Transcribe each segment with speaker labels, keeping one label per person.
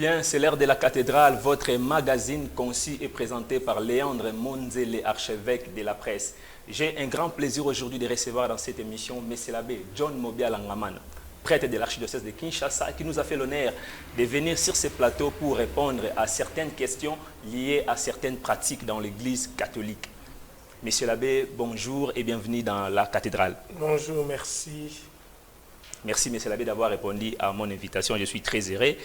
Speaker 1: Bien, c'est l'heure de la cathédrale, votre magazine conçu et présenté par Léandre Monzele, archevêque de la presse. J'ai un grand plaisir aujourd'hui de recevoir dans cette émission Messieurs l'abbé John Mobiala Ngamana, prêtre de l'archidiocèse de Kinshasa, qui nous a fait l'honneur de venir sur ce plateau pour répondre à certaines questions liées à certaines pratiques dans l'Église catholique. Monsieur l'abbé, bonjour et bienvenue dans la cathédrale.
Speaker 2: Bonjour, merci.
Speaker 1: Merci, monsieur l'abbé, d'avoir répondu à mon invitation. Je suis très heureux.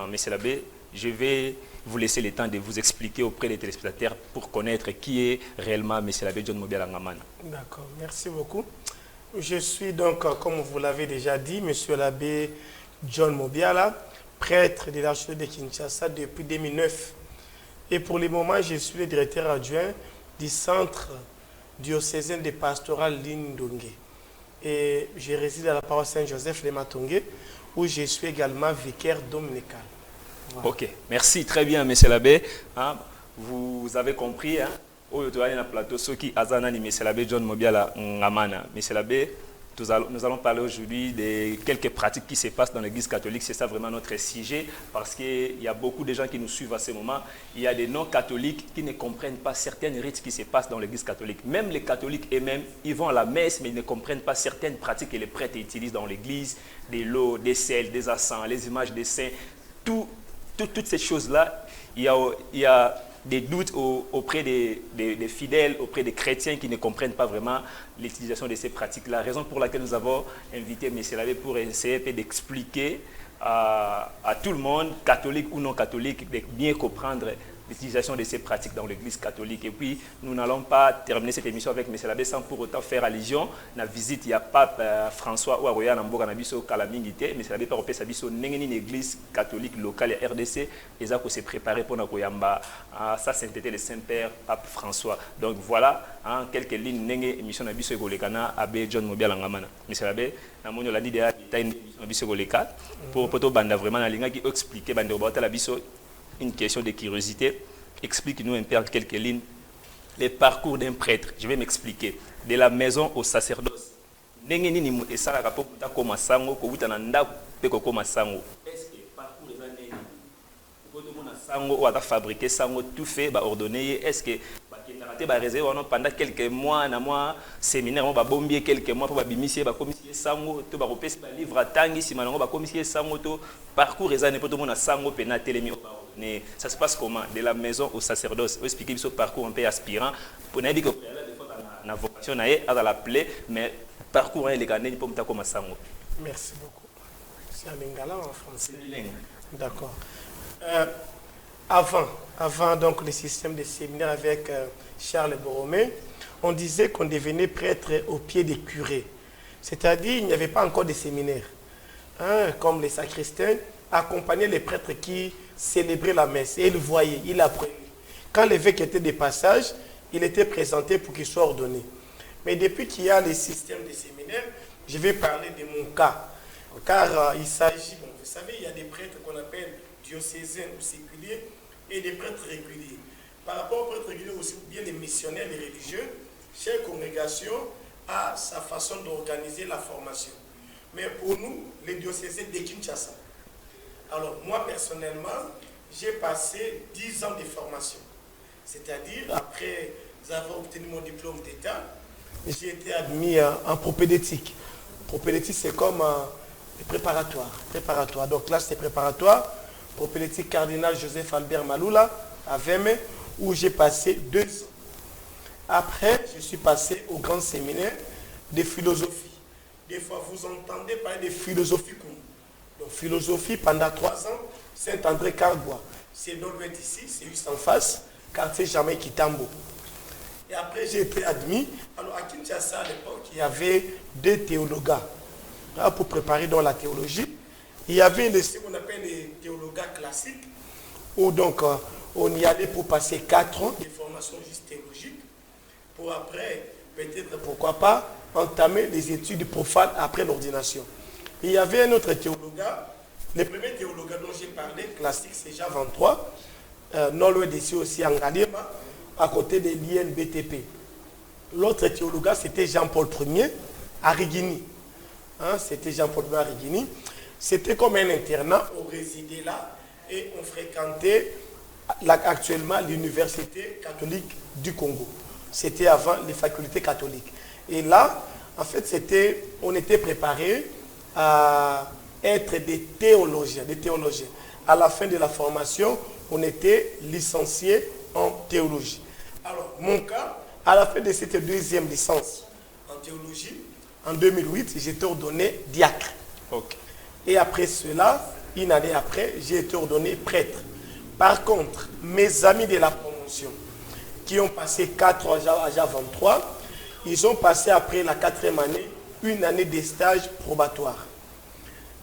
Speaker 1: Monsieur l'abbé, je vais vous laisser le temps de vous expliquer auprès des téléspectateurs pour connaître qui est réellement monsieur l'abbé John Mobiala Ngamana.
Speaker 2: D'accord, merci beaucoup. Je suis donc, comme vous l'avez déjà dit, monsieur l'abbé John Mobiala, prêtre de l'archidiocèse de Kinshasa depuis 2009. Et pour le moment, je suis le directeur adjoint du centre diocésain de pastoral Lindongue. Et je réside à la paroisse Saint-Joseph de Matongé, où je suis également vicaire dominical. Voilà.
Speaker 1: Ok, merci, très bien, monsieur l'abbé. Vous avez compris, aujourd'hui, dans le plateau, ceux qui ont monsieur l'abbé John Mobiala Ngamana. Monsieur l'abbé, nous allons parler aujourd'hui de quelques pratiques qui se passent dans l'Église catholique. C'est ça vraiment notre sujet, parce qu'il y a beaucoup de gens qui nous suivent à ce moment. Il y a des non-catholiques qui ne comprennent pas certaines rites qui se passent dans l'Église catholique. Même les catholiques eux-mêmes, ils vont à la messe, mais ils ne comprennent pas certaines pratiques que les prêtres utilisent dans l'Église, des lots, des sels, des encens, les images des saints. Toutes ces choses-là, il y a des doutes auprès des fidèles, auprès des chrétiens qui ne comprennent pas vraiment l'utilisation de ces pratiques-là. Raison pour laquelle nous avons invité M. l'abbé pour essayer d'expliquer à tout le monde, catholique ou non catholique, de bien comprendre l'utilisation de ces pratiques dans l'Église catholique. Et puis, nous n'allons pas terminer cette émission avec M. l'abbé sans pour autant faire allusion à la visite. Il y a Pape François Ouaroya Namboka Nabiso Kalamingite. M. l'abbé Paropé Sabiso Nengeni Église catholique locale et RDC. Ils ont se préparer pour Nakoyamba. Ça, c'était le Saint-Père Pape François. Donc voilà, en quelques lignes, Nenge émission Nabiso Golekana, Abbé John Mobiala Ngamana. M. l'abbé, Namonio l'a dit déjà, il y a une émission Nabiso Goleka pour Banda vraiment la ligne qui expliquer Banda Nabiso. Une question de curiosité. Explique-nous un peu en quelques lignes le parcours d'un prêtre. Je vais m'expliquer. De la maison au sacerdoce. Est-ce que parcours est fabriqué, tout fait, ordonné. Est-ce que pendant quelques mois, séminaire, on va bomber quelques mois pour bimisier, commissaire sango, to ba repesi ba livre tangi si malongo ba commissaire sango to parcours raisonné pour tout le monde sango pena telemi. Ça se passe comment? De la maison au sacerdoce. Vous expliquez ce parcours un peu aspirant. Pour n'être que la vocation à la plaie, mais parcours est légal pour me comme sango.
Speaker 2: Merci beaucoup. C'est un lingala en français. D'accord. Avant donc le système de séminaire avec Charles Borromée, on disait qu'on devenait prêtre au pied des curés. C'est-à-dire qu'il n'y avait pas encore de séminaire. Comme les sacristains accompagnaient les prêtres qui célébraient la messe. Et ils voyaient, ils apprenaient. Quand l'évêque était de passage, il était présenté pour qu'il soit ordonné. Mais depuis qu'il y a le système de séminaire, je vais parler de mon cas. Car il s'agit, vous savez, il y a des prêtres qu'on appelle diocésains ou séculiers et des prêtres réguliers. Par rapport aux prêtres réguliers aussi, ou bien les missionnaires, les religieux, chaque congrégation a sa façon d'organiser la formation. Mais pour nous, les diocésains de Kinshasa, alors moi personnellement, j'ai passé 10 ans de formation. C'est-à-dire, après avoir obtenu mon diplôme d'État, j'ai été admis en propédétique. Propédétique, c'est comme préparatoire. Donc là, c'est préparatoire. Propédétique cardinal Joseph Albert Maloula à Veme, où j'ai passé 2 ans. Après, je suis passé au grand séminaire de philosophie. Des fois, vous entendez parler de philosophie. Donc, philosophie, pendant 3 ans, Saint-André Carbois. C'est dans l'ouest ici, c'est juste en face, quartier Jamais Kitambo. Et après, j'ai été admis. Alors, à Kinshasa, à l'époque, il y avait 2 théologas pour préparer dans la théologie. Il y avait ce qu'on appelle les théologas classiques, où donc on y allait pour passer 4 ans de formation juste théologique, pour après, peut-être, pourquoi pas, entamer les études profanes après l'ordination. Il y avait un autre théologat, le premier théologat dont j'ai parlé, classique, c'est Jean 23, non loin d'ici aussi en Galima, à côté de l'INBTP. L'autre théologat, c'était Jean-Paul Ier à Rigini. C'était Jean-Paul Ier à Rigini. C'était comme un internat, on résidait là. et on fréquentait actuellement l'université catholique du Congo. C'était avant les facultés catholiques. Et là, en fait, on était préparés à être des théologiens, À la fin de la formation, on était licenciés en théologie. Alors, mon cas, à la fin de cette deuxième licence en théologie, en 2008, j'ai été ordonné diacre.
Speaker 1: Ok.
Speaker 2: Et après cela, une année après, j'ai été ordonné prêtre. Par contre, mes amis de la promotion, qui ont passé 4 ans à 23, ils ont passé après la 4e année, une année de stage probatoire.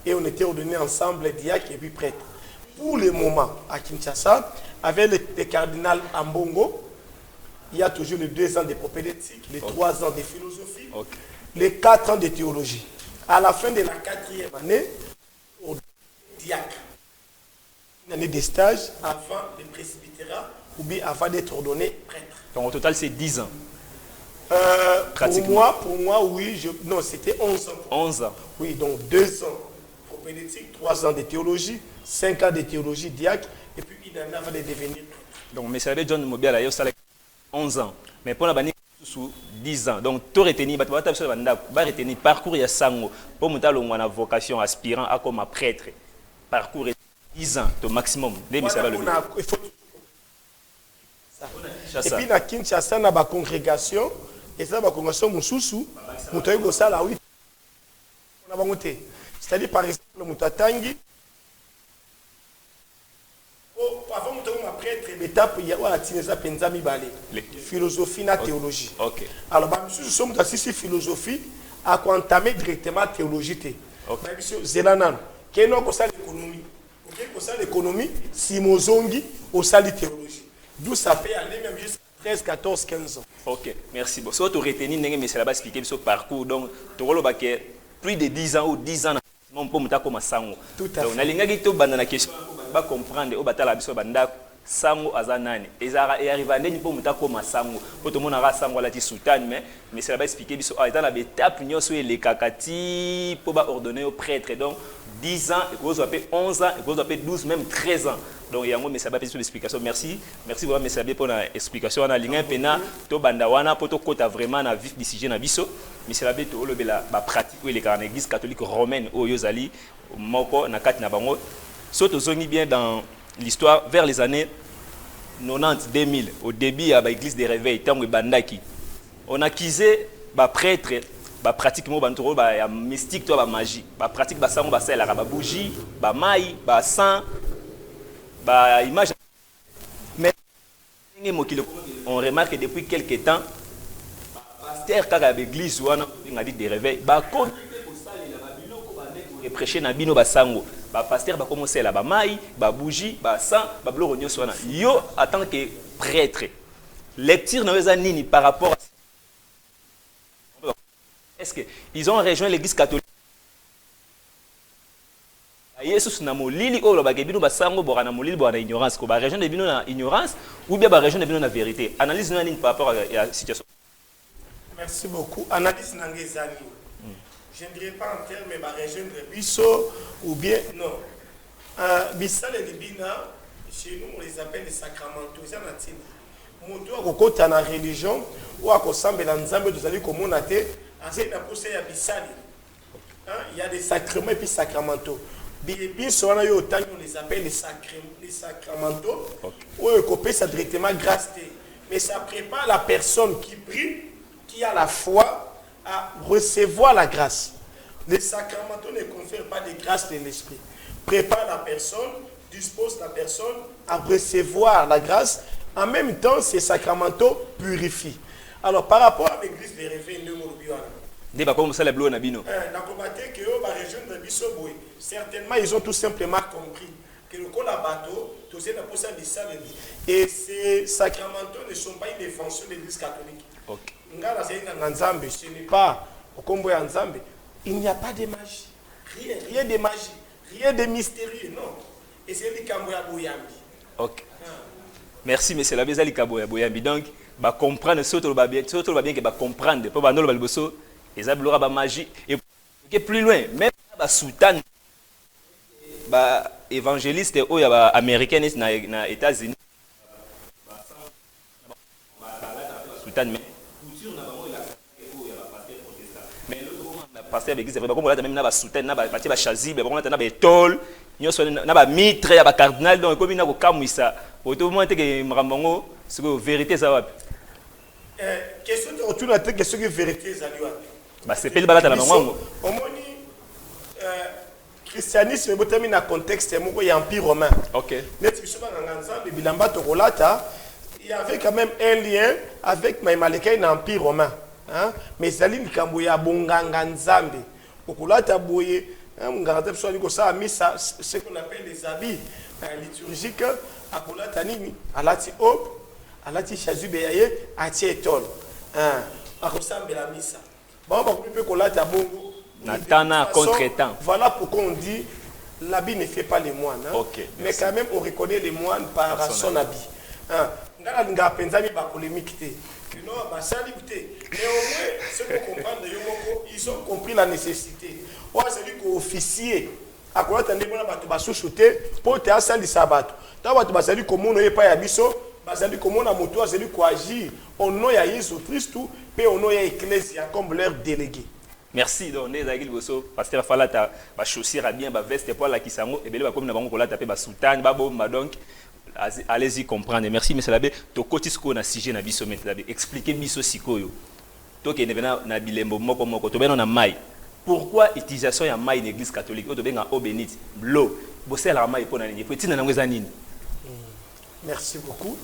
Speaker 2: Et on était ordonnés ensemble, diacre et puis prêtre. Pour le moment, à Kinshasa, avec le cardinal Ambongo, il y a toujours les 2 ans de propédeutique, les 3 ans de philosophie, les 4 ans de théologie. À la fin de la 4e année, au diacre, une année de stage avant le presbytérat ou bien avant d'être ordonné prêtre.
Speaker 1: Donc au total, c'est 10 ans.
Speaker 2: Pour moi, oui. Non, c'était 11 ans.
Speaker 1: 11 ans.
Speaker 2: Oui, donc 2 ans propédeutique, 3 ans de théologie, 5 ans de théologie diacre, et puis une année avant de devenir prêtre.
Speaker 1: Donc, M. L'abbé John Mobiala, il y a 11 ans. Mais pour la bannière, sous 10 ans. Donc, tu retenir, retenir parcours ya sango pour monter à vocation aspirant à comme prêtre. Parcours 10 ans, au maximum.
Speaker 2: Et puis, na Kinshasa, na ba congrégation, et ça, ba congrégation, moussoussou, moutaï gossa la 8. On a monté. C'est-à-dire, par exemple, Moutatangi, avant de prêtre, l'étape, il y a philosophie et théologie.
Speaker 1: Okay.
Speaker 2: Alors, nous sommes dans cette philosophie à entamer directement la théologie. Zélanan, quelle est l'économie? L'économie, si mozongi, au sali théologie. D'où ça peut aller même jusqu'à 13, 14, 15 ans.
Speaker 1: Ok, merci. Bon, si vous retenez, mais c'est là-bas expliquer ce parcours. Donc, tu vois, plus de 10 ans ou 10 ans, on peut monter comme ça.
Speaker 2: Tout à fait.
Speaker 1: Donc, on a une question. Ba comprendre au batala biso banda sango azanani ezara et arriva ndeni po muta ko masango po to mona ra sango la ti sultan mais c'est là ba expliquer biso a dans la étape nyoso les kakati po ba ordonner au prêtre donc 10 ans et vous appelez 11 ans et vous appelez 12 même 13 ans donc yango mais ça ba sur l'explication merci vraiment mais ça bien pour la explication on a linga pena to banda wana po to kota vraiment na vif du sujet na biso mais c'est là bien to le ba pratique les car l'église catholique romaine o yozali moko na kati na bango. Surtout bien dans l'histoire vers les années 90-2000, au début il y a l'église des réveils, on a accusé les prêtres, les pratiques mystique, la magie, les pratiques la bougie, la maille, le sang, l'image. Mais on remarque que depuis quelques temps, les pasteurs de l'église on a dit des réveils, prêcher na bino basango ba pasteur ba commencer là ba mai ba bougie ba sang ba bloro nyoso wana yo en tant que prêtre lecture na weza nini par rapport à... Est-ce que ils ont rejoint l'église catholique Yesus na molili o ba bino basango bo na molili bo na ignorance ko ba rejoindre de bino na ignorance ou bien ba rejoindre de bino na vérité analyse na nini par rapport à la situation.
Speaker 2: Merci beaucoup. Analyse na ngezani. Je ne dirais pas en termes de rejoindre Bisso ou bien non. Bissal et Libina, chez nous, on les appelle les sacramentaux. Ils ont un côté dans la religion ou à Kosambe dans Nzambe, vous allez comme on a été, il y a des sacrements et puis sacramentaux. Bisso, on les appelle les sacramentaux. Ou on ça directement grâce. Mais ça prépare la personne qui prie, qui a la foi, à recevoir la grâce. Les sacramentaux ne confèrent pas de grâce de l'esprit. Prépare la personne, dispose la personne à recevoir la grâce. En même temps, ces sacramentaux purifient. Alors, par rapport à l'église des réveils de Mourbiwana, certainement, ils ont tout simplement compris que le bateau, et ces sacramentaux ne sont pas une invention de l'église catholique.
Speaker 1: Okay.
Speaker 2: Ce n'est pas au combo ya Nzambe. Il n'y a pas de magie. Rien de magie. Rien de mystérieux, non. Et c'est le Kambo ya Boyambi.
Speaker 1: Ok. Merci, mais c'est la bise Kambo ya Boyambi. Donc, bah comprendre, surtout le bien que bah comprendre. Pour bah non le balboso, ils ont ba magie. Et plus loin, même bah sultan, bah évangéliste oyo ya ba américain na États-Unis sultan mais couture na bango la oyo ya ba pasteur protestant mais le pasteur l'église ba comme là même na ba sultan na ba batie ba chazi ba comme na ba étole nyonso na ba mitre ya ba cardinal donc comme na ko kamwisa oto mo teke makambo c'est que vérité ça va
Speaker 2: question de retour à question que vérité ça lui
Speaker 1: bah c'est pas balata la maman
Speaker 2: omoni christianisme botami na contexte moko ya empire romain.
Speaker 1: OK.
Speaker 2: Net biso ba nganza bilamba to kolata il y avait quand même un lien avec Maïmalekei na empire romain, hein, mais zali likambo ya bonganga nzambe okolata boye ngata biso ali ko sa misa ce qu'on appelle les habits liturgiques akolata nini alati op alati chazube yaye atie étole hein akosambela misa bon ba peut kolata bongo
Speaker 1: Natana contre-temps.
Speaker 2: Voilà pourquoi on dit l'habit ne fait pas les moines. Hein?
Speaker 1: Okay,
Speaker 2: mais quand même, on reconnaît les moines par son habit. Hein? Non, bah, ça, écoutez. Néanmoins, ceux qui comprennent, ils ont compris la nécessité. On a dit qu'officier, à quoi tu as dit que tu as sous-shooté pour te faire du sabbat. Tu as dit comment on n'est pas à biso, tu as dit comment on a moto, tu as dit quoi agir. On a Jésus Christ, et on a l'Ecclésia comme leur délégué.
Speaker 1: Merci donc les aguiles bosso parce que fallait ta ba chaussure à bien ba veste pour la kisango et bele comme na bango kola taper ba sultan ba bomba donc allez-y comprendre. Merci monsieur l'abbé to kotis ko na sujet na biso mettre l'abbé expliquer biso sikoyo to ke nevena na bilembo moko to beno na mai pourquoi utilisation ya mai l'église catholique to benga eau bénite l'eau bosela la mai pour na nini petit na ngweza nini.
Speaker 2: Merci beaucoup.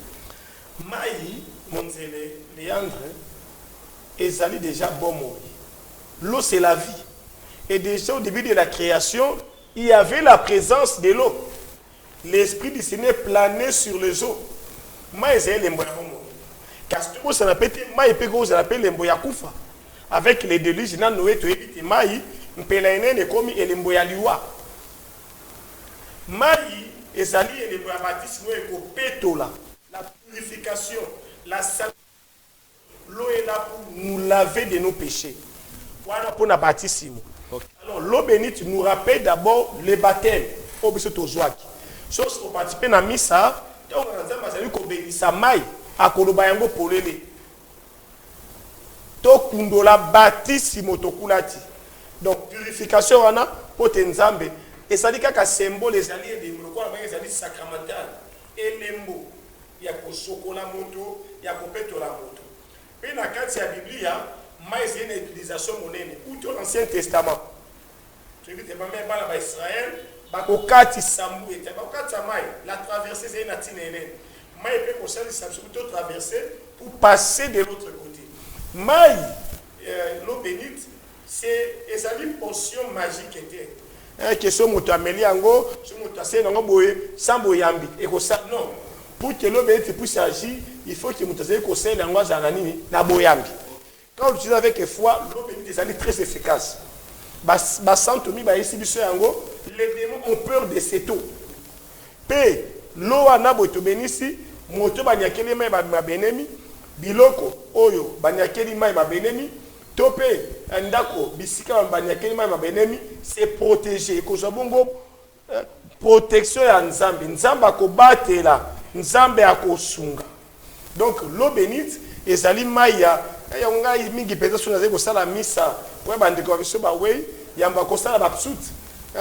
Speaker 2: Mai monzele Léandre ezali déjà bon mot. L'eau, c'est la vie. Et déjà au début de la création, il y avait la présence de l'eau. L'Esprit du Seigneur planait sur les eaux. Ça s'appelle l'emboyakufa. Avec les déluges, Noé, tu évites Maï, Mpelaine, Komi et l'emboyaliwa. Maï, et Zali et l'emboyabatisme, la purification, la sainteté. L'eau est là pour nous laver de nos péchés. Voilà pour la baptême. Alors l'eau bénite nous rappelle d'abord le baptême. Au besoin de Zoak. Sauf qu'on participe à la missa, on a dit qu'on bénisse maï à Kolobayango Polele. To kundola baptême tokulati. Donc purification on a pour Tenzambe. Et ça dit qu'à symbole les alliés de quoi les alliés sacramental. Et lembo, il y a ko sokola moto, il y a ko petola moto. Et dans la Bible, mais c'est une utilisation monnaie ou dans l'Ancien Testament. Tu veux te même dans Israël, bakokati sambu et bakokati samai la traversée c'est une atinérée. Mais peut conseiller ça plutôt traverser pour passer de l'autre côté. Mais l'eau bénite c'est une potion magique était. Que ce moto ameli ango, ce moto assez nango boye sans boyambi et que ça non. Pour que l'eau bénite puisse agir, il faut que moto assez conseille nango zanani na boyambi. Quand on utilise avec foi, l'eau bénite est très efficace. Les démons ont peur de cette eau. Pe l'eau ana boto benisi, moto banyakeli mai ba benemi, biloko oyo banyakeli mai ba benemi, tope ndako bisika banyakeli mai ba benemi, c'est protégé. Ko bongo protection ya Nzambe. Nzambe akobatela, Nzambe akosunga. Donc l'eau bénite ezali mai ya yanga mingi peza suna zeko sala misa pour bandeko biso ba we yamba ko sala ba psut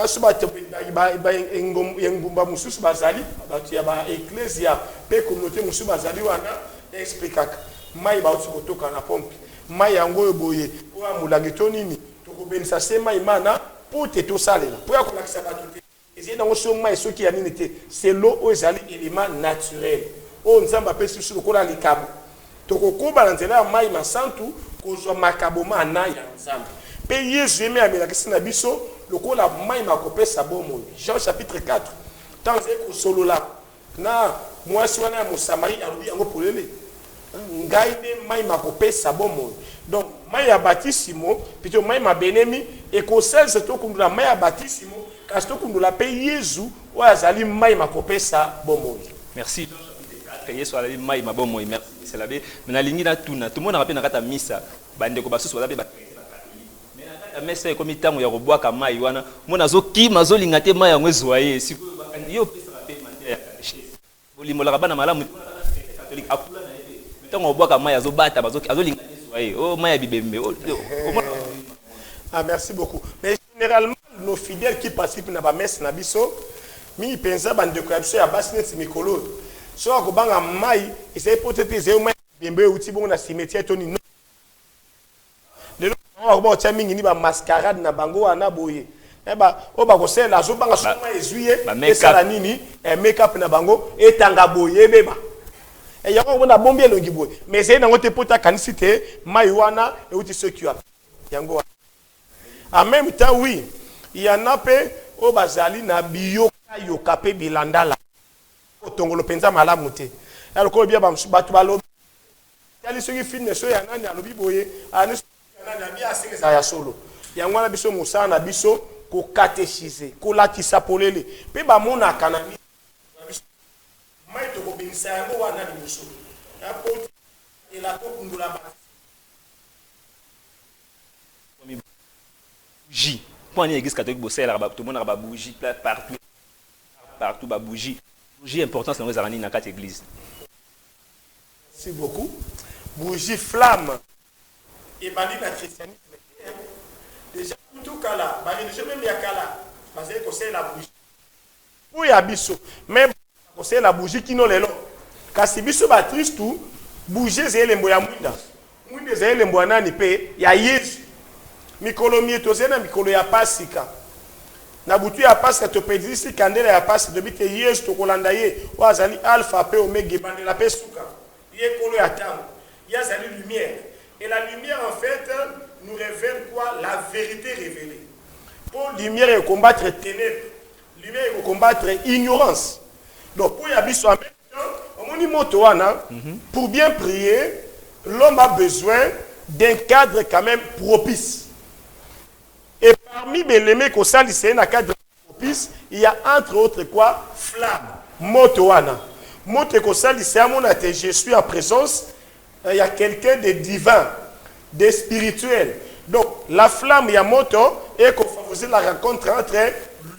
Speaker 2: suba te ba engumba mususu bazali ba ya ba ecclesia pe communauté mususu bazali wana expliquer mai ba utiko toka na pompe mai yango boye o amulangi to nini to ko benisa se mai mana pour te to salela pour ya ko lakisa ba to ezali na so mai soki ya nini te c'est l'eau o ezali élément naturel o nzamba pe susu ko la likabo tokokuba na nzela ya mai masantu kozwa makaboma na ya Nzambe pe Yesu eme amelakisi na biso lokola mai makopesa bomoi. Jean chapitre 4 tanze kosolola na mwasi wana ya Mosamari alobi yango polele ngai nde mai makopesa bomoi. Donc mai ya batisimo plutôt mai mabenemi ekoselse tokundula mai ya batisimo kasi tokundula pe Yesu oyo azali mai makopesa bomoi.
Speaker 1: Merci. Yesu ala mai mabomo merci c'est la bé mais na lingi na tuna tout le monde rappelle na kata misa bande ko basusu ba ba mais na mesa comme tango ya robwaka mai wana mona zo ki mazo lingate mai yango zoye siko yo pesa pe mantia ya catéchèse bolimolaka bana malamu catholique akula na ete ntango obwaka mai azobata azolinga Yesu aye o mai ya bibembe
Speaker 2: ah merci beaucoup mais généralement nos fidèles qui participent na ba messe na biso mi pensa bandeko ya biso ya basi neti mikolo so akobanga mai essaye peut-être essaye mai bibembe uti bongo na cimetière toni lelo ba tia mingi ni ba mascarade na bango wana boye eba o ba kosela azobanga so mai ezuye esala nini make-up na bango etanga boye beba et yango bona bombi elongi boye mais c'est nango te pota kanisi te mai wana e uti ceux qui yango en même temps oui il y en a pe o bazali na biyoka yoka pe bilandala otongolo penza malamu te ya lokolo bia ba batu balobi yali soki film so ya nani alobi boye ani nani bia asengesa ya solo yango na biso musana na biso ko catéchiser ko latisa polele pe ba mona kanami mai to ko binsa yango wana ni muso ya poti ela to kundula ba
Speaker 1: bougie pour une église catholique bosser là tout le monde a ba bougie partout ba bougie importance dans les arani na quatre églises.
Speaker 2: Merci beaucoup. Bougie flamme et bali na christianisme déjà tout kala bali déjà même ya kala parce que c'est la bougie pour ya biso même c'est la bougie qui no lelo kasi biso ba triste tout bougie c'est lembo ya mwinda c'est lembo nani pe ya Yesu mikolo mieto zena mikolo ya pasika na butu ya pasika to pedisi kandela ya pasika de bite Yesu to kolanda ye wazali alpha pe omega bandela pe suka ye kolo ya tango ya zali lumière et la lumière en fait nous révèle quoi la vérité révélée pour lumière et combattre ténèbres lumière et combattre ignorance donc pour ya biso en même temps omoni moto wana pour bien prier l'homme a besoin d'un cadre quand même propice. Et parmi les éléments qu'on s'est lycéen à cadre propice, il y a entre autres quoi? Flamme. Motoana. Moto qu'on s'est lycéen, je suis en présence, il y a quelqu'un de divin, de spirituel. Donc, la flamme, il y a moto, et qu'on favorise la rencontre entre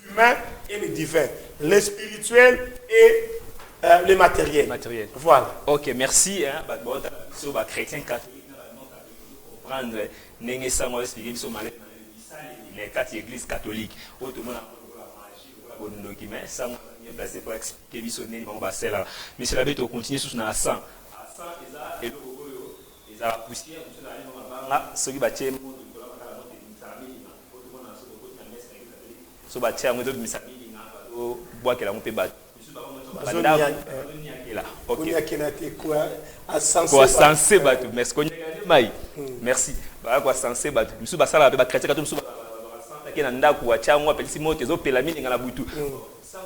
Speaker 2: l'humain et le divin. Le spirituel et le matériel. Voilà.
Speaker 1: Ok, merci. Sur les chrétiens catholiques, comprendre les quatre églises catholiques. Placé pour expliquer Monsieur l'abbé, tu continues sur la 100. Et ils ont poussé ceux qui battent merci.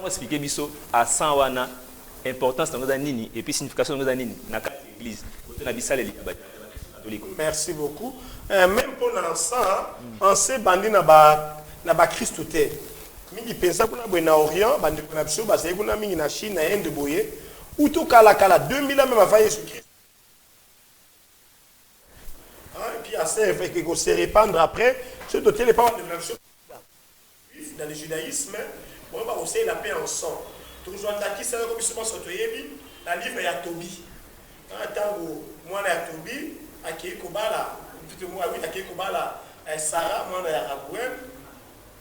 Speaker 1: Expliquer biso à 100 wana importance dans nos nini et puis signification dans nos nini na quatre église na bisale catholique.
Speaker 2: Merci beaucoup. Même pour l'encens, on sait bandi na ba Christ te. Mingi pensa kuna bo na Orient, bandi kuna biso ba sai kuna mingi na Chine na Inde boye. Ou tout kala 2000 ans même avant Jésus-Christ. Et puis assez fait que se répandre après, se doter les paroles de la dans le judaïsme. On va aussi la paix ensemble. Toujours attaquer ça comme souvent sur la livre ya Tobi. Tango moi na Tobi akei kobala plutôt moi oui akei kobala Sarah moi na Rabouem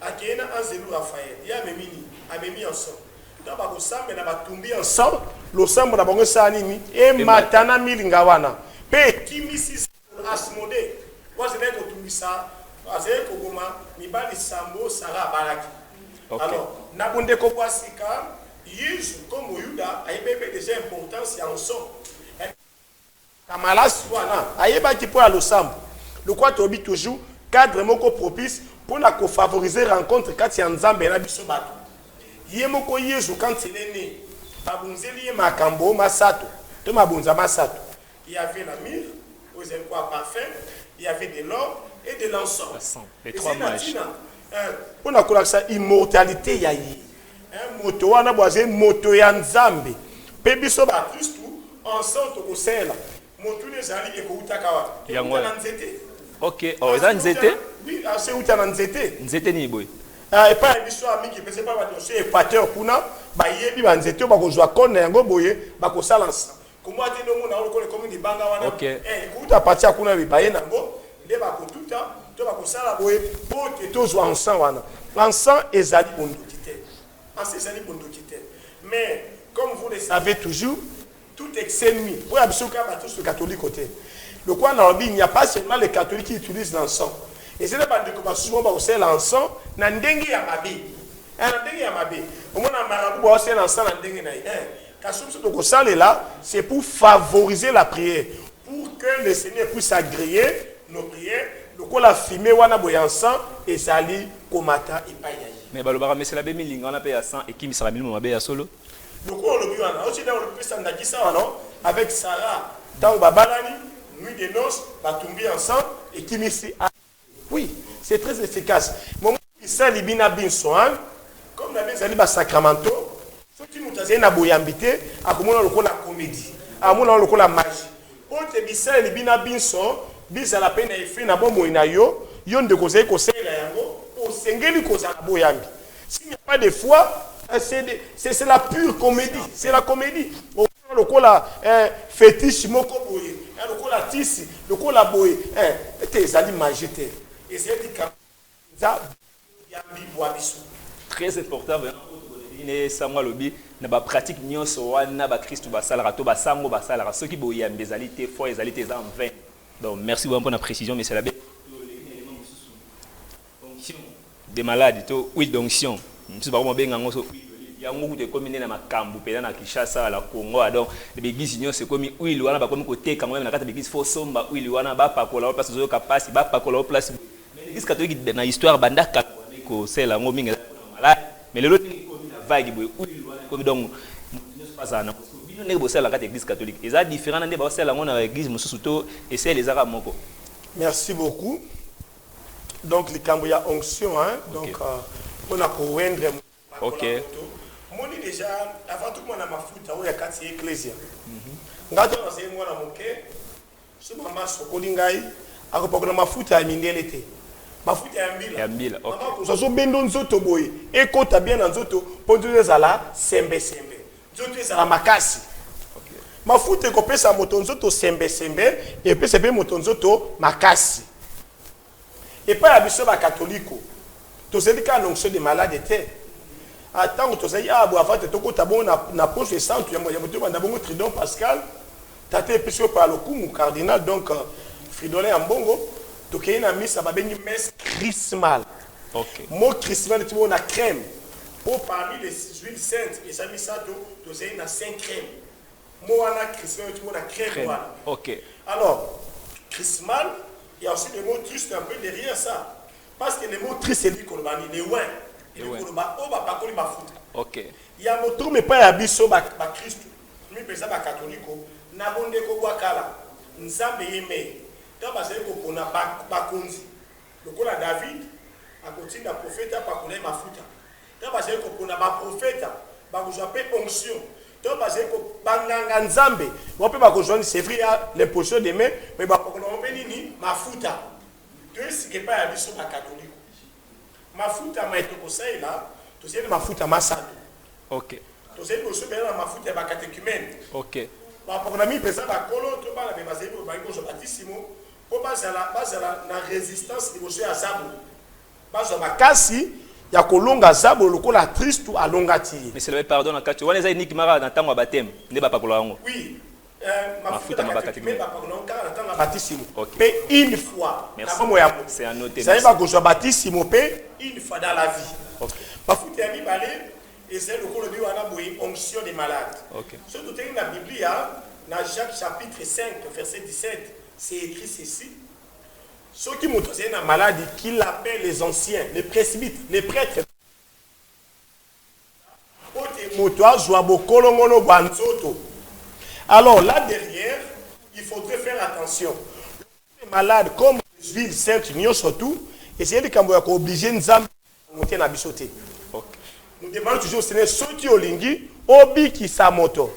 Speaker 2: akei na Anzelu Raphaël ya memini amemi ensemble. Donc ba kosambe na batumbi ensemble lo sambo na bango sa nini e matana milinga wana pe kimisi Asmodée moi je vais kotumbisa azé kogoma mibali sambo Sarah baraki. Okay. Alors, Nabonde Kobwasika, Yesu comme Yuda, a eu déjà importance en son. Kamalas, voilà, a qui pour aller au Sam. Le quoi tu habites toujours, cadre moko propice pour la favoriser rencontre quand il y a un Zambé na bisobatu. Yemoko Yesu quand il est né, Babunzeli Makambo, Masato, de Mabunza Masato. Il y avait la myrrhe, aux quoi parfum, il y avait de l'or et de l'encens.
Speaker 1: Les trois mages.
Speaker 2: On a connu ça immortalité ya yi moto wana boise moto ya nzambe pe biso ba Kristu ensemble ko sela moto les ali eko utaka wa ya nzete.
Speaker 1: OK, oh za nzete?
Speaker 2: Oui, c'est uta na nzete.
Speaker 1: Nzete ni boy.
Speaker 2: Et pas une histoire qui ne pas un dossier équateur kuna ba yebi ba nzeto ba ko jwa kone yango boye ba ko sala ensemble. Comment te no mona ko comme di banga wana. Kuta partir kuna bi ba ye nango nde ba ko tuta to ba ko sala boye po te to jwa ensemble wana. Ensemble ezali bondokité. Ensemble ezali bondokité. Mais comme vous le savez toujours, tout excès nuit. Pour absolument tous les catholiques côté. Le quoi il n'y a pas seulement les catholiques qui utilisent l'encens. Et c'est pas de comment souvent on sait l'encens na ndengi ya mabe. Ndengi ya mabe. Au moins na marabout on sait l'encens na ndengi na. Kasum ce que ça là, c'est pour favoriser la prière, pour que le Seigneur puisse agréer nos prières. Le quoi la fumée wana boy encens et sali komata et payayi.
Speaker 1: Mais balobara mais c'est la bémi linga on a payé à 100 et qui me sera mis mabe ya solo.
Speaker 2: Le quoi le biwana aussi dans le plus ça ndaki ça non avec Sarah dans babalani nuit de noces batumbi ensemble et qui me oui, c'est très efficace. Moment ça libina bin soin comme la bien zali ba sacramento, ceux qui nous tazen na boyambité a comment le la comédie, a comment le la magie. Pour te bisa libina bin son, bisa la peine et fait na bon moina yo, yon de causer ko sela yango, o sengeli ko za boyambi. S'il n'y a pas de foi, c'est la pure comédie, c'est la comédie. Le cola fétiche moko boye, le cola tisi, le cola boye, te zali magité. Et c'est ça
Speaker 1: très important ne samwa lobi na ba pratique nyonso wana ba Christ ba salara to ba sango ba salara ceux qui boya mbezalité foi ezalité en vain. Donc merci beaucoup pour la précision mais c'est la bête des malades to oui d'onction. Monsieur ba mo benga ngoso yango te komine na makambu pela na Kinshasa la Congo donc les bégis nyonso komi huile wana ba komi côté quand même na kata bégis fo somba huile wana ba pakola place zo kapasi ba pakola place est-ce que tu as dans l'histoire bandaka ko c'est la ngominga malade mais le l'autre vague comme donc pas ça non bino ne bo la église catholique et ça différent ndé ba la ngona église mususuto et c'est les arabes moko.
Speaker 2: Merci beaucoup. Donc les camboya onction hein donc on a ko wendre
Speaker 1: OK
Speaker 2: moni déjà avant tout monde na mafuta o ya kati ecclesia ngato na sey mwana moke so mama sokolingai akopakola mafuta ya mindelete mafuta ya mbila OK so bendo nzoto boye ekota bien na nzoto ponto ezala sembe nzoto ezala makasi OK mafuta ekopesa moto nzoto sembe et puis c'est pe moto nzoto makasi et pas ya biso ba katoliko to selika l'onction des malades était attends to say ah bo avant te ko tabo na poche centre ya moto banda bongo Tridon Pascal tate episio par le coup cardinal donc Fridolin Ambongo to ke na misa ba bengi messe chrismal.
Speaker 1: OK
Speaker 2: mo chrismal tu na crème pour parmi les huiles saintes et ça misa to say na 5 crème mo wana chrismal tu na crème voilà.
Speaker 1: OK
Speaker 2: alors chrismal il y a aussi le mot triste un peu derrière ça parce que le mot triste c'est dit kolbani les ouin et le kolba o ba pakoli ba foot.
Speaker 1: OK
Speaker 2: il y a moto mais pas ya biso ba Christ mi pesa ba catholico na bonde ko bwakala nzambe yeme ta ba se ko pona ba konzi lokola David akotinda prophète pa kola mafuta ta ba se ko pona ba prophète ba ko jape onction ta ba se ko banganga nzambe bo pe ba ko joindre c'est vrai l'imposition de main mais ba ko no nini mafuta to ce que pas ya biso ba catholique mafuta ma etoko sai là to c'est mafuta masado.
Speaker 1: OK
Speaker 2: to c'est ko so bela mafuta ba catéchumène.
Speaker 1: OK
Speaker 2: ba pour mi pesa ba kolo to ba la be basé ba ko so batissimo po bazala na résistance liboso ya zabo bazo makasi ya kolonga zabo lokola Christ alongati.
Speaker 1: mais c'est le pardon na kati wana za unique mara na tango baptême ne ba pakola yango.
Speaker 2: Oui
Speaker 1: mafuta
Speaker 2: catéchumène ba pakola yango na tango batissimo pe une fois.
Speaker 1: Merci. C'est à noter.
Speaker 2: Ça va ko so batissimo pe une fois dans la vie.
Speaker 1: OK
Speaker 2: mafuta ya mibale et c'est le colobi wana boy onction des malades.
Speaker 1: OK
Speaker 2: Surtout dans la Bible dans Jacques chapitre 5 verset 17 c'est écrit ceci. Ceux qui montrent un malade qu'il appelle les anciens, les presbytes, les prêtres. Alors là derrière, il faudrait faire attention. Les malades comme les huiles saintes, surtout, et c'est qui ont obligé de monter dans bisoté. Nous demandons toujours au Seigneur, ceux qui ont lingi, obi qui sa moto.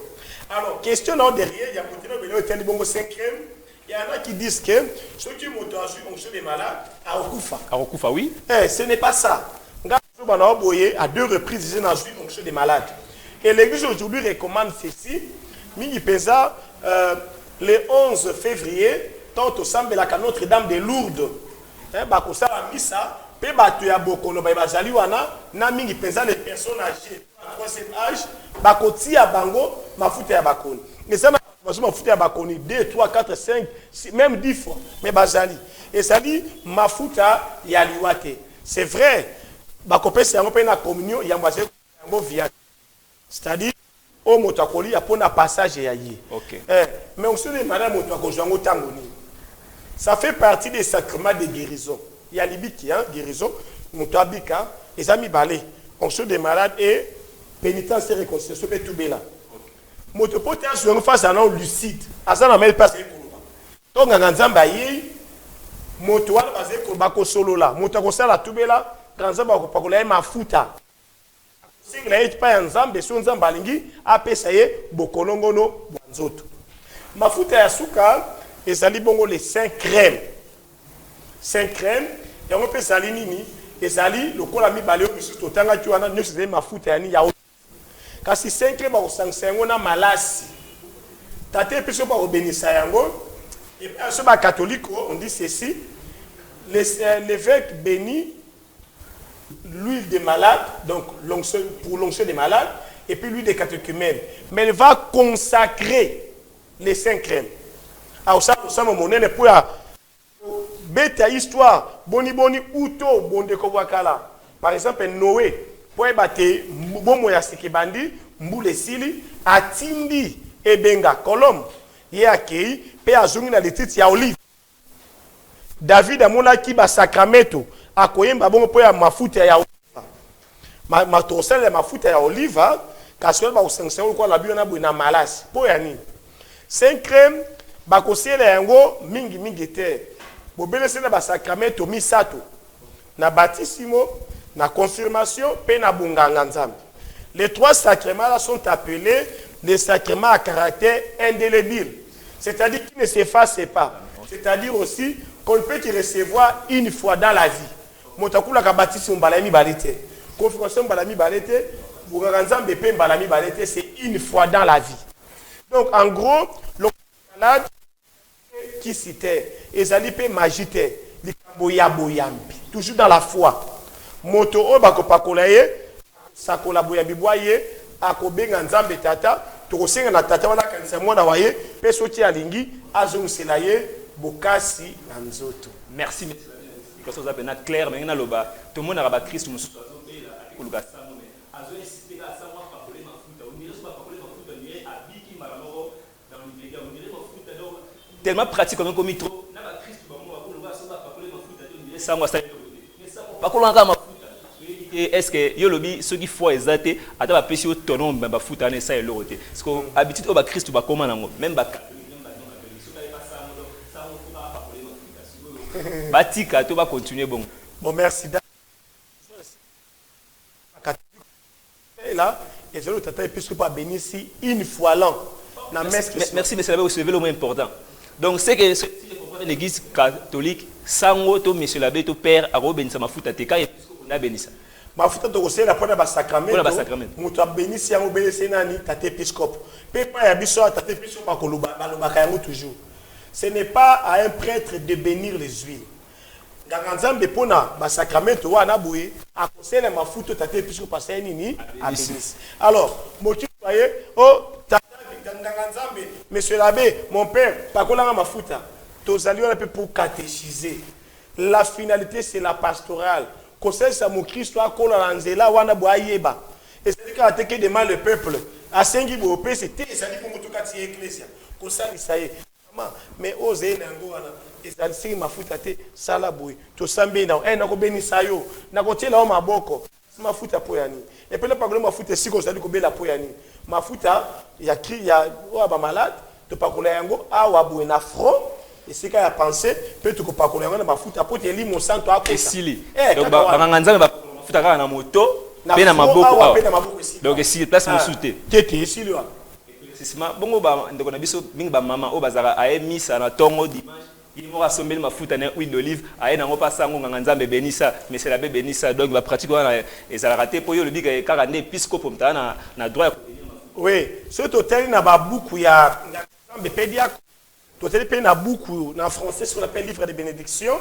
Speaker 2: Alors, question là derrière, il y a continué bongo 5e. Il y en a qui disent que ceux qui ont onction des malades, à Okufa.
Speaker 1: À Okufa, oui.
Speaker 2: Ce n'est pas ça. À 2 reprises, ils ont eu l'onction des malades. Et l'église aujourd'hui recommande ceci. Mingi Pesa, le 11 février, tant au Sambe la Notre-Dame de Lourdes. Bakosa la missa, pe batu ya bokono ba bazali wana na mingi Pesa les personnes âgées à 3e âge, bakoti ya bango mafuta ya bakoni. Et ça mafuta ya bakoni 2, 3, 4, 5, 6, même 10 fois. Mais bazali. Et ça dit mafuta ya liwate. C'est vrai. Bakopesi yango pe na communion ya mbase yango via. C'est-à-dire au motakoli ya pona passage ya yi.
Speaker 1: OK.
Speaker 2: Mais on se dit madame motako jango tangoni. Ça fait partie des sacrements de guérison. Il y a l'ibiki, hein, guérison, motabika, les amis balé, onction des malades et pénitence et réconciliation, tout là. Motopote a sur une face à non lucide. À ça, on n'a pas de donc, on a un zambaye, motoal basé sur bako solo là. Motako ça la tout là, grand zamba ko pakola ma futa. Si il a pas un zambe, si on zambalingi, après ça y est, bokolongono, bonzoto. Ma futa ya suka. Et ça dit bon les 5 crèmes. 5 crèmes. Et on peut salir nini. Et ça dit le col a mis balé au sur tanga tu as ne sais ma foute ya ni ya. Car si 5 crèmes au 5 on a malasi. Tate puis pas au bénissa yango. Et puis ce catholique on dit ceci. L'évêque bénit l'huile des malades, donc pour l'onction des malades, et puis l'huile des catéchumènes. Mais il va consacrer les 5 crèmes. Alors ça monene pour bête histoire boni uto bonde ko wakala. Par exemple Noé pour battre bomo ya sekebandi mbule sili atindi ebenga kolom ye akei pe azungi na lititi ya olive. David amona ki ba sacramento akoyemba bongo po ya mafuta ya olive. Ma tosel ya mafuta ya olive kasi ba usense ko la biona na malasi po ya ni 5 crèmes bakosela yango mingi te bobelese na basakramento misato na baptisimo na confirmation pe na bunganga nzambe. Les 3 sacrements là sont appelés des sacrements à caractère indélébile, c'est-à-dire qui ne s'effacent pas, c'est-à-dire aussi qu'on peut y recevoir une fois dans la vie. Motakula ka baptisimo balami balete, confirmation balami balete, bunganga nzambe pe balami balete, c'est une fois dans la vie. Donc en gros le malade qui citait, ezali pe magité, boyambi, toujours dans la foi. Moto o bakopakolaye, sakola boyambi boye, akobenga nzambe tata, tokosenga na tata wana kanisa mwana waye, pe soti alingi, azongusela ye, bokasi na nzoto.
Speaker 1: Merci, monsieur. Parce que vous avez clair, mais loba, tout le monde a Christ, nous sommes tellement pratique comme un trop. Est-ce que yolobi ceux qui font exacté à ta péché au tonon ba foot année ça et l'autre parce que habitude au ba Christ ba comment même ba batika to ba continuer bon
Speaker 2: merci là et je le tata puisque pas béni ici une fois l'an na messe.
Speaker 1: Merci mais c'est là où c'est le moins important. Donc c'est que l'église catholique sango to monsieur l'abbé to père a robin ça ma futa te kai on a béni ça
Speaker 2: ma futa to c'est la pour ba sacrament muto béni si yango béni c'est nani tate épiscope pe pa ya biso tate épiscope ba koluba ba yango toujours. Ce n'est pas à un prêtre de bénir les huiles. Nzambe pona ba sacrament wana boye a conseiller ma futa tate épiscope passer nini a béni. Alors motu voyez oh monsieur l'abbé, mon père, pas qu'on a ma fouta. Tous allons un peu pour catéchiser. La finalité, c'est la pastorale. Conseil ça mon Christ, toi, qu'on a l'anzela, wana boyeba. Et c'est quand attaquer demain le peuple. À Saint-Guy, c'était ça dit pour mon tout cas, c'est ecclésia. Conseil ça y est. Mais osez nango wana. Et ça dit ma fouta te salaboué. Tout sambe na. Eh nako beni sayo. Nako tela o maboko. Mafuta poyani. Et puis le problème mafuta si qu'on dit ko bela poyani. Mafuta ya cri ya ba malade to pakola yango awa boye na front et c'est quand il a pensé peut to ko pakola yango na mafuta pour te li mon sang to akota.
Speaker 1: Esili. Donc ba nganza ba mafuta kaka na moto pe na maboko. Donc si place mo souté.
Speaker 2: Tete esili wa.
Speaker 1: Sisima bongo ba ndeko na biso mingi ba mama o bazara a misa na tongo dimanche il m'a assommé ma foute en huile d'olive à un pas ça on a nzambe bénissa mais c'est la bé bénissa donc la pratique et ça a raté pour le dit que car un épiscope na droit.
Speaker 2: Oui, ce hôtel n'a pas beaucoup il y a nzambe pédia hôtel pe na beaucoup en français sur l'appel livre de bénédiction.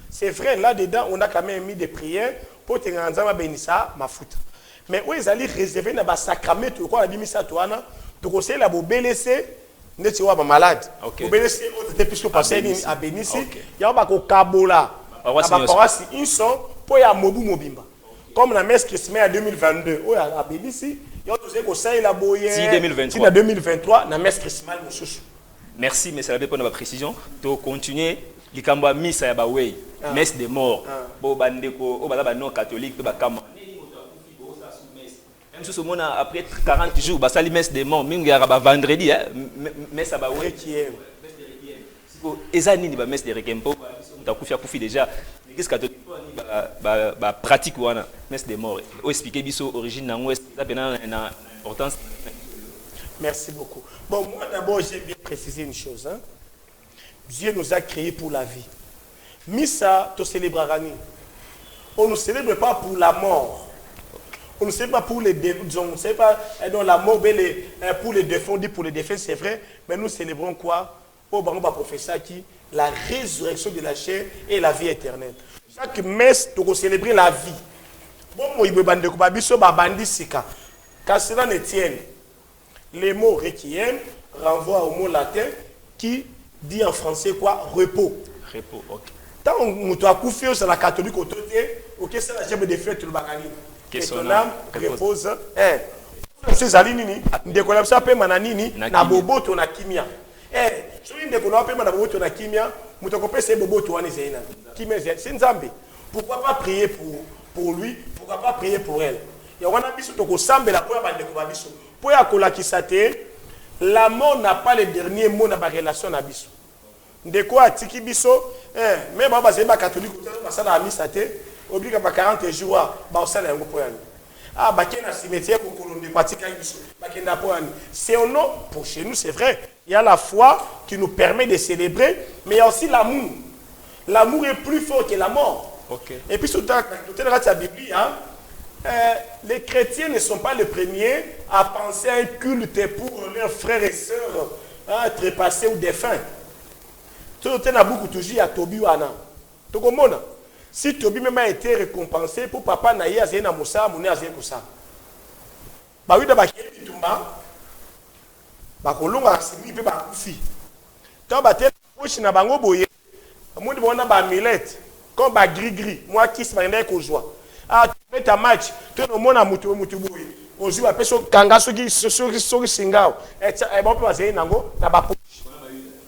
Speaker 2: C'est vrai là dedans on a quand même mis des prières pour te nzambe bénissa ma foute. Mais où ils allaient réserver na ba sacrament quoi a dit ça toi na to conseiller la bobelese neti wa ba malade bobelese hôtel puisque passer ni a bénissi ya ba ko kabola ba paroisse ils sont pour ya mobu mobimba comme la messe Christmas en 2022 où a bénissi ya to se ko ça la boye
Speaker 1: si 2023
Speaker 2: si 2023 na messe Christmas mosusu.
Speaker 1: Merci mais ça pour la précision to continuer likamba misa ya ba way messe des morts bo bandeko o bala ba non catholique pe ba kama même si on a après 40 jours bah ça les messe des morts mingi ya ba vendredi messe ba way
Speaker 2: qui est
Speaker 1: ezani ni ba messe de rekempo ta kufia kufi déjà l'église catholique ba pratique wana messe des morts o expliquer biso origine na ouest ça pena na importance.
Speaker 2: Merci beaucoup. Bon, moi d'abord, j'ai bien précisé une chose. Hein. Dieu nous a créés pour la vie. Missa, tu célébreras. On ne célèbre pas pour la mort. On ne célèbre pas pour les défunts. On ne célèbre pas dans la mort, pour les défunts, dit pour les défunts, c'est vrai. Mais nous célébrons quoi? Au baron va professeur qui la résurrection de la chair et la vie éternelle. Chaque messe, tu vas célébrer la vie. Bon, moi, il me dit que je bandi sika. Car cela ne tienne. Les mots requiem renvoient au mot latin qui dit en français quoi? Repos.
Speaker 1: Repos, ok.
Speaker 2: Tant que tu as confié sur la catholique au côté, ok, c'est la jambe de fête le bagani. Que ton âme repose. Monsieur Zalini, ndekona ça pe mananini na boboto na kimia. So ndekona pe boboto na kimia, mutoko pe se boboto wana zeina. Kimia c'est Nzambe. Pourquoi pas prier pour lui? Pourquoi pas prier pour elle? Ya wana biso toko sambela po ya bandeko ba biso. Pour la mort n'a pas le dernier mot dans la relation na biso. De quoi tiki biso mais baba c'est pas catholique ba ça la misa te oblige ba 40 jours ba ça la ngo poyani. Ah ba kena cimetière pour kolonde pratika biso ba kenda poyani. C'est un nom pour chez nous c'est vrai. Il y a la foi qui nous permet de célébrer mais il y a aussi l'amour. L'amour est plus fort que la mort.
Speaker 1: OK.
Speaker 2: Et puis tout la Bible hein. Les chrétiens ne sont pas les premiers à penser à un culte pour leurs frères et sœurs trépassés ou défunts. Tout le temps, beaucoup toujours à Tobi ou Anna. Tu comprends? Si Tobi même a été récompensé pour papa Naïe à Zéna Moussa, Mouné à Zéna Moussa. Bah oui, d'abord, il y a des tombas. Bah, Kolonga a signé, il peut pas couper. Tant que tu as un bango boye, moi, je vais avoir millette. Comme bah gris-gris, moi qui se m'a qu'au joie. Ah, tu mets ta match, tu es au monde à Moutou boye. Au jour, après, Kanga, ceux qui singao. Et bon, tu vas essayer nango, na ba poche.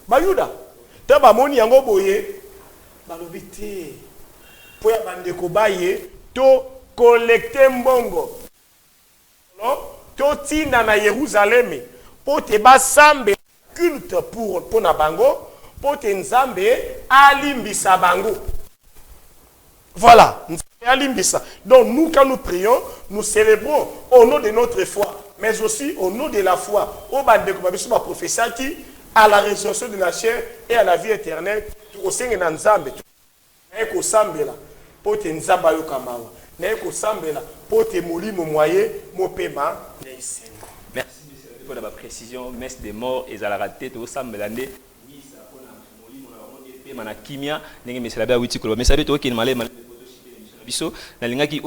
Speaker 2: Bayuda. Tu vas moni yango boye. Balobité. Pour ya bandeko baye, to collecter mbongo. Non? To tina na Jérusalem. Pour te ba sambe culte pour na bango, pour te nzambe alimbisa bango. Voilà. Donc nous, quand nous prions, nous célébrons au nom de notre foi, mais aussi au nom de la foi. Au bas de la professeur qui à la résurrection de la chair et à la vie éternelle. Tout au sein de Nzambe. Tout au sambela. Pour te nzamba yo kamawa. Tout au sambela. Pour te moli mon moyen, mon paiement.
Speaker 1: Merci pour la précision. Messe des morts et à la raté tout sambela né. Mana kimia ndenge mesela ba witi kolo mesala to ke malé biso na linga ki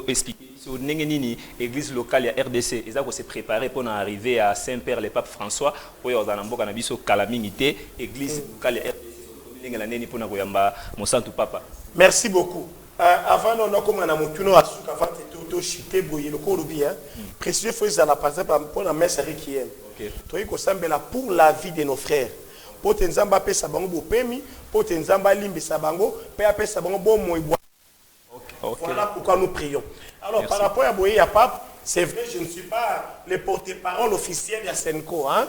Speaker 1: expliquer biso ndenge nini église locale ya RDC eza ko se préparer pour arriver à Saint-Père le pape François pour yo za mboka na biso kala mingité église locale ya RDC ndenge la neni pour na koyamba mon santu papa.
Speaker 2: Merci beaucoup. Avant non comme na mutuno asuka avant to chité boye le kolobi hein préciser faut za la passer pour la messe requiem. OK. To ko sambela pour la vie de nos frères. Pour te nzamba pesa bango bo pemi pour te nzamba limbisa bango pe apesa bango bo moi bois. Voilà pourquoi nous prions. Alors merci. Par rapport à Boye Pape, c'est vrai je ne suis pas le porte-parole officiel de la Senko hein.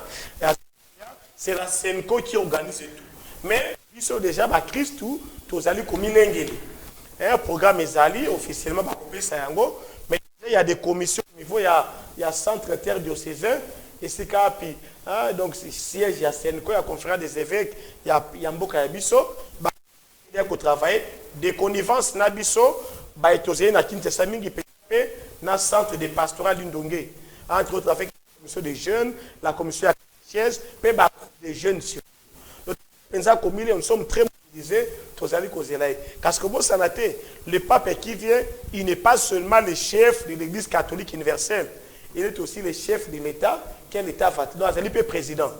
Speaker 2: C'est la Senko qui organise tout. Mais ils sont déjà ba Christ tous allés comme l'engeli. Un programme ezali officiellement ba kopesa yango mais il y a des commissions au niveau il y a centre interdiocésain et c'est capi. Donc, siège, il y a Senko, il y a conférence des évêques, il y a Mboka Yabiso, il y a travailler des connivences Nabiso, il y a Kinshasa Mingi PP, dans le centre de pastoral Lindongé. Entre autres, avec la commission des jeunes, la commission des jeunes. Donc, nous sommes très mobilisés, parce que bon, le pape qui vient, il n'est pas seulement le chef de l'Église catholique universelle, il est aussi le chef de l'État, qui est l'État Vatican, il est président.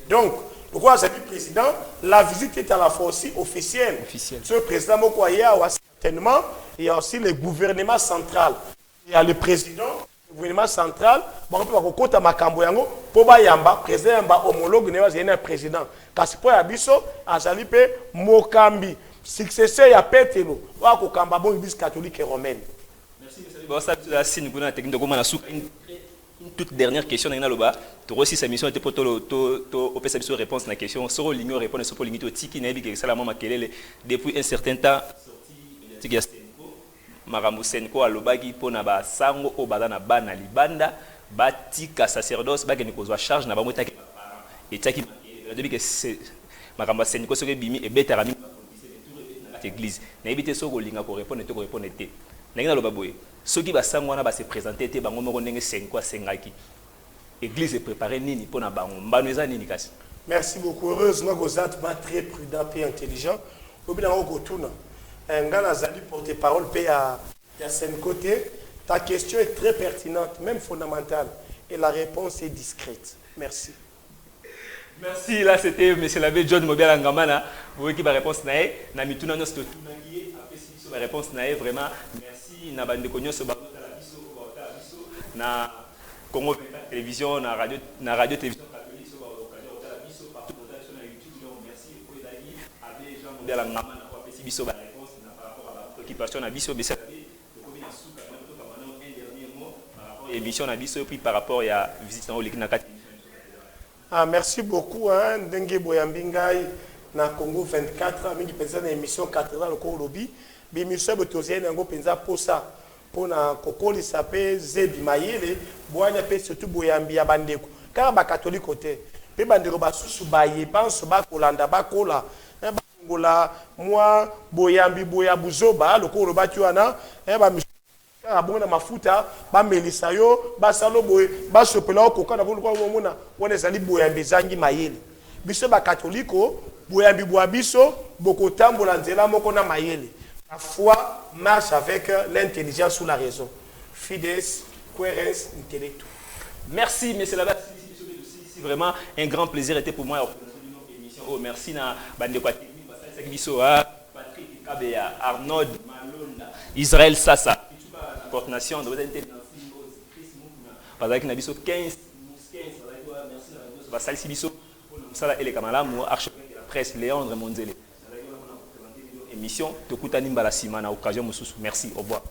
Speaker 2: Donc, pourquoi c'est le président? La visite est à la fois aussi officielle. Ce président Mokoya, certainement, il y a aussi le gouvernement central. Il y a le président, le gouvernement central, bon, on peut côté Makambo yango, pour Bayamba, président Yamba homologue, il y a un président. Parce que pour Yabiso, Azalipe Mokambi, successeur il y a Petelo, ou à Kokamba, bon, l'Église catholique et romaine.
Speaker 1: Merci, M. Une toute dernière question, tu as aussi sa mission pour te réponse à la question. Sur l'igno répondre sur l'igno tiki nabi que ça la maman depuis un certain temps tiki Marambo Senko alobaki pona ba sango o badana bana libanda batika sacerdoce ba ke kozwa charge na ba motaki et taki depuis que Marambo Senko soki bimi et betara mi na l'église na ebité soko linga ko répondre te ko répondre te na ngina loba boye soki ba sango na ba se présenter te bango moko ndenge Senko sengaki église est préparée nini pona bango mbano eza nini kasi.
Speaker 2: Merci beaucoup. Heureusement que vous êtes très prudent et intelligent. Au bout d'un moment, un gars a porte-parole à son côté. Ta question est très pertinente, même fondamentale. Et la réponse est discrète. Merci.
Speaker 1: Merci. Là, c'était M. l'abbé John Mobiala Ngamana. Vous voyez qui va répondre na mituna nos to la réponse na vraiment. Merci na bande konyo so na Congo télévision na radio télévision catholique so occasion de la biso partout sur YouTube. Merci pour d'ailleurs abbé Jean Mobiala Ngamana pour appeler biso ba réponse par rapport à l'occupation na biso besa émission na biso puis par rapport à visite na Olikina kati.
Speaker 2: Merci beaucoup Ndenge Boyambingai na Congo 24 mingi penza na émission cathédrale ko lobi bi mission botozien ngo penza posa pona kokoli sapé zebi mayele boanya pe surtout Boyambi ya bandeko car ba catholique côté pe bandeko ba susu baye pense ba kolanda ba kola ngola moi Boyambi boyabuzoba lokolo batuana ba abona mafuta ba melisa yo ba salo boye ba sopela okoka na bolo kwa mona wona ezali Boyambi zangi mayele biso ba katoliko Boyambi boya biso bokotambola nzela moko na mayele. La foi marche avec l'intelligence ou la raison. Fides, cohérence, intellectuelle.
Speaker 1: Merci, M. Labat. C'est vraiment un grand plaisir était pour moi. Oh, merci na Bandeko Patrick Kabea, Arnaud Malonda, Israël Sassa. Coordination de parce que Nabiso 15 merci Biso Sala et les Kamalamu archevêque de la presse Léandre Monzele émission Tokutani Mbala Simana occasion Moussous. Merci, au revoir.